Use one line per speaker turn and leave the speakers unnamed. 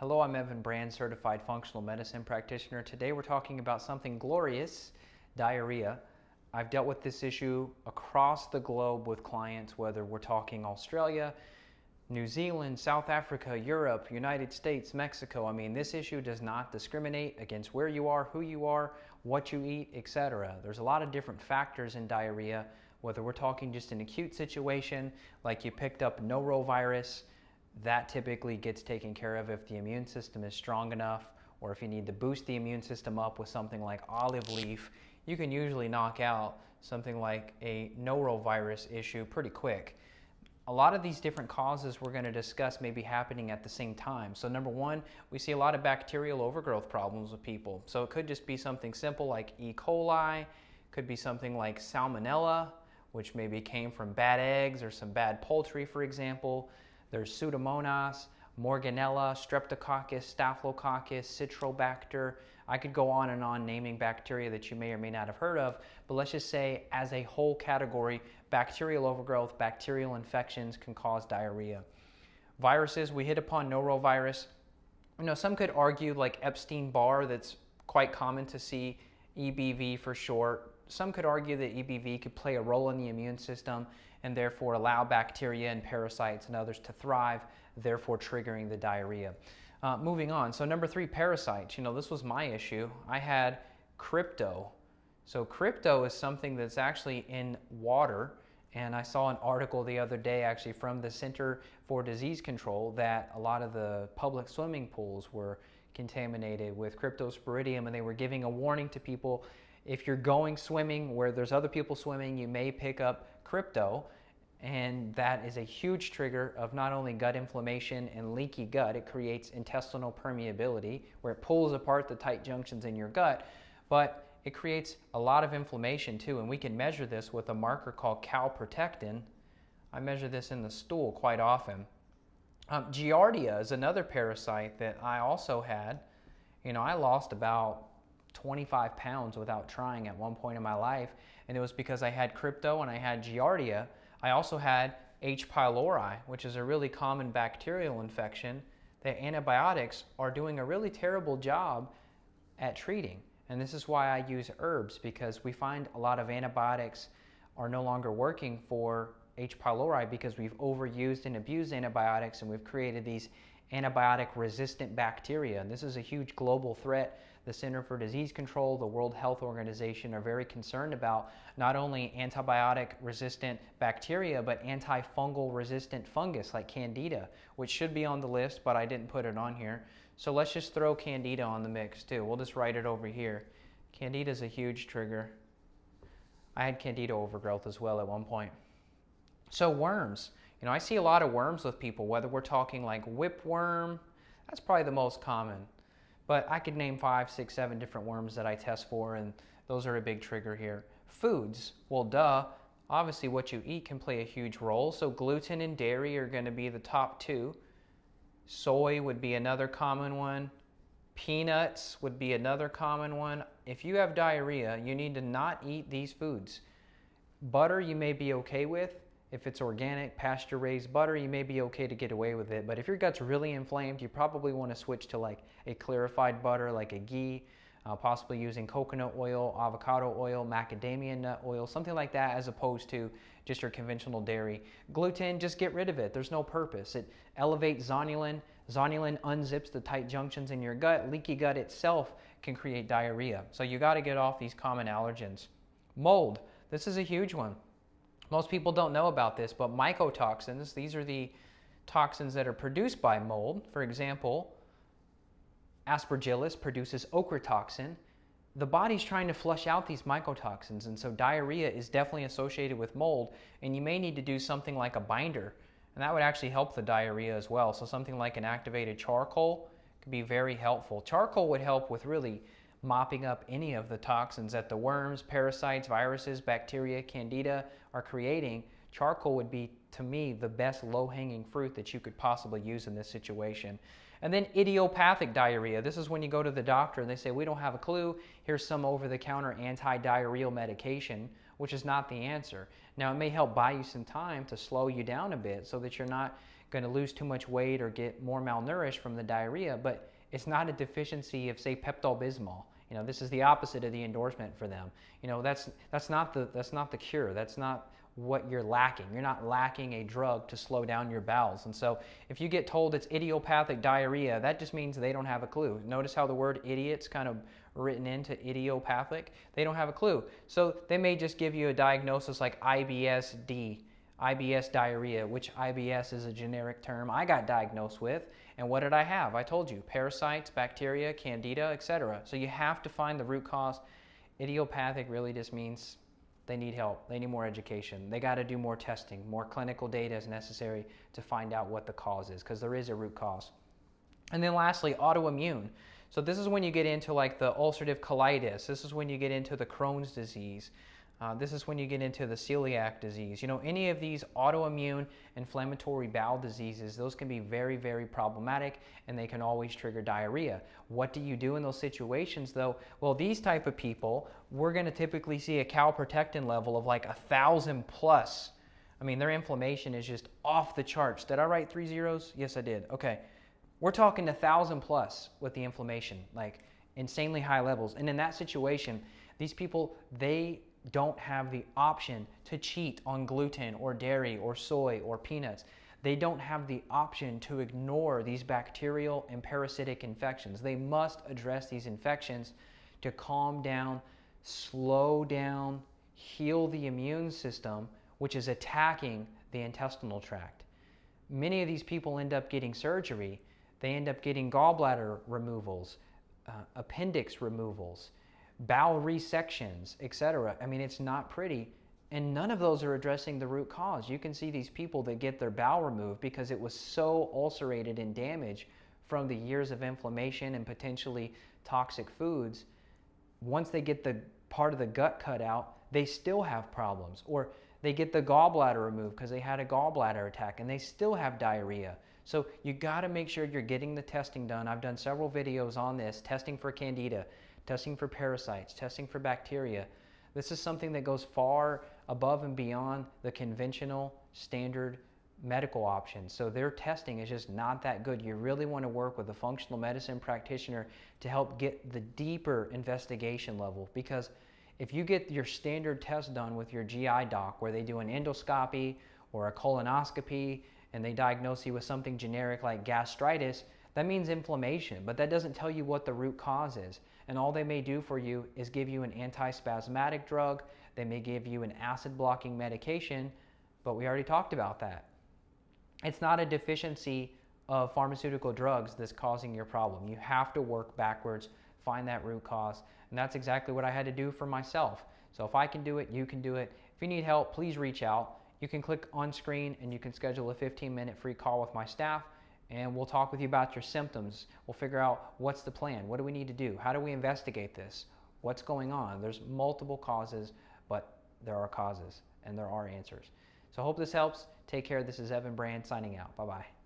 Hello, I'm Evan Brand, Certified Functional Medicine Practitioner. Today we're talking about something glorious, diarrhea. I've dealt with this issue across the globe with clients, whether we're talking Australia, New Zealand, South Africa, Europe, United States, Mexico. I mean, this issue does not discriminate against where you are, who you are, what you eat, etc. There's a lot of different factors in diarrhea, whether we're talking just an acute situation, like you picked up norovirus. That typically gets taken care of if the immune system is strong enough, or if you need to boost the immune system up with something like olive leaf, you can usually knock out something like a norovirus issue pretty quick. A lot of these different causes we're going to discuss may be happening at the same time. So number one, we see a lot of bacterial overgrowth problems with people. So it could just be something simple like E. coli, could be something like salmonella, which maybe came from bad eggs or some bad poultry, for example. There's Pseudomonas, Morganella, Streptococcus, Staphylococcus, Citrobacter. I could go on and on naming bacteria that you may or may not have heard of, but let's just say as a whole category, bacterial overgrowth, bacterial infections can cause diarrhea. Viruses, we hit upon norovirus. You know, some could argue like Epstein-Barr, that's quite common to see, EBV for short. Some could argue that EBV could play a role in the immune system and therefore allow bacteria and parasites and others to thrive, therefore triggering the diarrhea. Moving on, so number three, parasites. You know, this was my issue. I had crypto. So crypto is something that's actually in water, and I saw an article the other day actually from the Center for Disease Control that a lot of the public swimming pools were contaminated with cryptosporidium, and they were giving a warning to people: if you're going swimming where there's other people swimming, you may pick up crypto, and that is a huge trigger of not only gut inflammation and leaky gut, it creates intestinal permeability where it pulls apart the tight junctions in your gut, but it creates a lot of inflammation too, and we can measure this with a marker called calprotectin. I measure this in the stool quite often. Giardia is another parasite that I also had. You know, I lost about 25 pounds without trying at one point in my life, and it was because I had crypto and I had Giardia. I also had H. pylori, which is a really common bacterial infection that antibiotics are doing a really terrible job at treating. And this is why I use herbs, because we find a lot of antibiotics are no longer working for H. pylori because we've overused and abused antibiotics, and we've created these antibiotic resistant bacteria. And this is a huge global threat. The Center for Disease Control, the World Health Organization are very concerned about not only antibiotic resistant bacteria, but antifungal resistant fungus like Candida, which should be on the list, but I didn't put it on here. So let's just throw Candida on the mix too. We'll just write it over here. Candida is a huge trigger. I had Candida overgrowth as well at one point. So worms. You know, I see a lot of worms with people, whether we're talking like whipworm, that's probably the most common. But I could name 5, 6, 7 different worms that I test for, and those are a big trigger here. Foods, well duh, obviously what you eat can play a huge role. So gluten and dairy are going to be the top two. Soy would be another common one. Peanuts would be another common one. If you have diarrhea, you need to not eat these foods. Butter you may be okay with. If it's organic, pasture-raised butter, you may be okay to get away with it. But if your gut's really inflamed, you probably want to switch to like a clarified butter, like a ghee, possibly using coconut oil, avocado oil, macadamia nut oil, something like that, as opposed to just your conventional dairy. Gluten, just get rid of it. There's no purpose. It elevates zonulin. Zonulin unzips the tight junctions in your gut. Leaky gut itself can create diarrhea. So you got to get off these common allergens. Mold, this is a huge one. Most people don't know about this, but mycotoxins, these are the toxins that are produced by mold. For example, Aspergillus produces ochratoxin. The body's trying to flush out these mycotoxins, and so diarrhea is definitely associated with mold, and you may need to do something like a binder, and that would actually help the diarrhea as well. So something like an activated charcoal could be very helpful. Charcoal would help with really mopping up any of the toxins that the worms, parasites, viruses, bacteria, candida are creating. Charcoal would be, to me, the best low-hanging fruit that you could possibly use in this situation. And then idiopathic diarrhea. This is when you go to the doctor and they say, we don't have a clue, here's some over-the-counter anti-diarrheal medication, which is not the answer. Now, it may help buy you some time to slow you down a bit so that you're not going to lose too much weight or get more malnourished from the diarrhea, but it's not a deficiency of, say, Pepto-Bismol. You know, this is the opposite of the endorsement for them. You know, that's not the cure. That's not what you're lacking. You're not lacking a drug to slow down your bowels. And so if you get told it's idiopathic diarrhea, that just means they don't have a clue. Notice how the word idiot's kind of written into idiopathic. They don't have a clue. So they may just give you a diagnosis like IBS-D, IBS diarrhea, which IBS is a generic term I got diagnosed with. And what did I have? I told you, parasites, bacteria, candida, etc. So you have to find the root cause. Idiopathic really just means they need help. They need more education. They got to do more testing. More clinical data is necessary to find out what the cause is, because there is a root cause. And then lastly, autoimmune. So this is when you get into like the ulcerative colitis. This is when you get into the Crohn's disease. This is when you get into the celiac disease. You know, any of these autoimmune inflammatory bowel diseases, those can be very, very problematic, and they can always trigger diarrhea. What do you do in those situations though? Well, these type of people, we're going to typically see a calprotectin level of like 1,000 plus. I mean, their inflammation is just off the charts. Did I write 3 zeros? Yes, I did. Okay. We're talking 1,000 plus with the inflammation, like insanely high levels. And in that situation, these people, they don't have the option to cheat on gluten or dairy or soy or peanuts. They don't have the option to ignore these bacterial and parasitic infections. They must address these infections to calm down, slow down, heal the immune system, which is attacking the intestinal tract. Many of these people end up getting surgery. They end up getting gallbladder removals, appendix removals, bowel resections, etc. I mean, it's not pretty, and none of those are addressing the root cause. You can see these people that get their bowel removed because it was so ulcerated and damaged from the years of inflammation and potentially toxic foods. Once they get the part of the gut cut out, they still have problems. Or they get the gallbladder removed because they had a gallbladder attack and they still have diarrhea. So you got to make sure you're getting the testing done. I've done several videos on this, testing for candida, testing for parasites, testing for bacteria. This is something that goes far above and beyond the conventional standard medical options. So their testing is just not that good. You really want to work with a functional medicine practitioner to help get the deeper investigation level, because if you get your standard test done with your GI doc where they do an endoscopy or a colonoscopy and they diagnose you with something generic like gastritis, that means inflammation, but that doesn't tell you what the root cause is. And all they may do for you is give you an antispasmodic drug. They may give you an acid blocking medication, but we already talked about that. It's not a deficiency of pharmaceutical drugs that's causing your problem. You have to work backwards, find that root cause, and that's exactly what I had to do for myself. So if I can do it, you can do it. If you need help, please reach out. You can click on screen and you can schedule a 15-minute free call with my staff, and we'll talk with you about your symptoms. We'll figure out what's the plan, what do we need to do, how do we investigate this, what's going on. There's multiple causes, but there are causes and there are answers. So I hope this helps. Take care. This is Evan Brand signing out. Bye-bye.